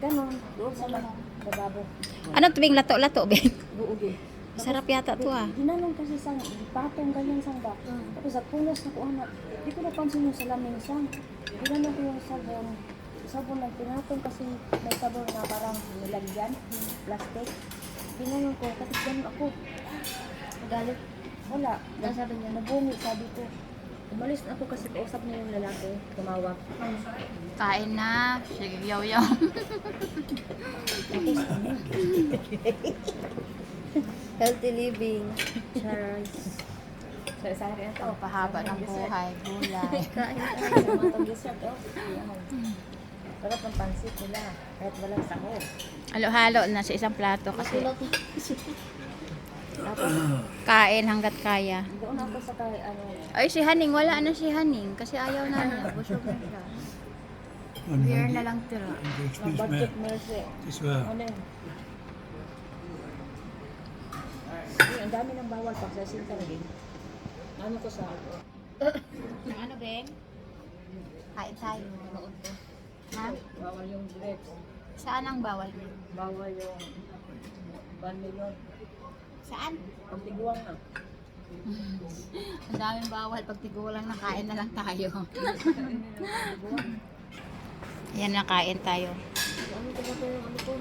Ganon, doon sa lababo. Ano tubing lato-lato, Ben? Buog eh. Sarap yata to ah. Ginanong kasi sang, patong ganyan sang ba. Tapos sa punas na ko anak, di ko napansin yung salamin sang. Ginanong ko yung sabon. Sabon lang pinatong kasi may sabon na parang nilagyan, plastic. Ginanong ko, tapos ganun ako. Galit. Wala. Sabi niya, nabungi, sabi ko. Umalis na ako kasi kausap niya yung lalaki, tumawag. Kain na. Sige, yaw-yaw. Tapos ano? Healthy living. Charles. Sa rin ito. Pahaba ng buhay. Gulay. Kain tayo. Mga tag-dessert. Sarap ng pansit nila. Kahit walang sahog. Halo-halo na sa isang plato kasi Tapos, kain hanggat kaya. doon ako sa kay ano. Ay, si Haning. Wala na si Haning kasi ayaw na niya. Busog na siya. Beer na lang tira. Ang budget mercy. This one. Ano yun? Ay, ang dami ng bawal pag sa sinta rin. Ano ko sa ako? Ano, Ben? Kain tayo. Ha? Bawal yung grapes. Saan ang bawal? Bawal yung 1 million. Saan? Pagtiguang na. Ang daming bawal. Pag tigulang na, kain na lang tayo. Yan na, kain tayo. Ano ko ba ito yung ano ko?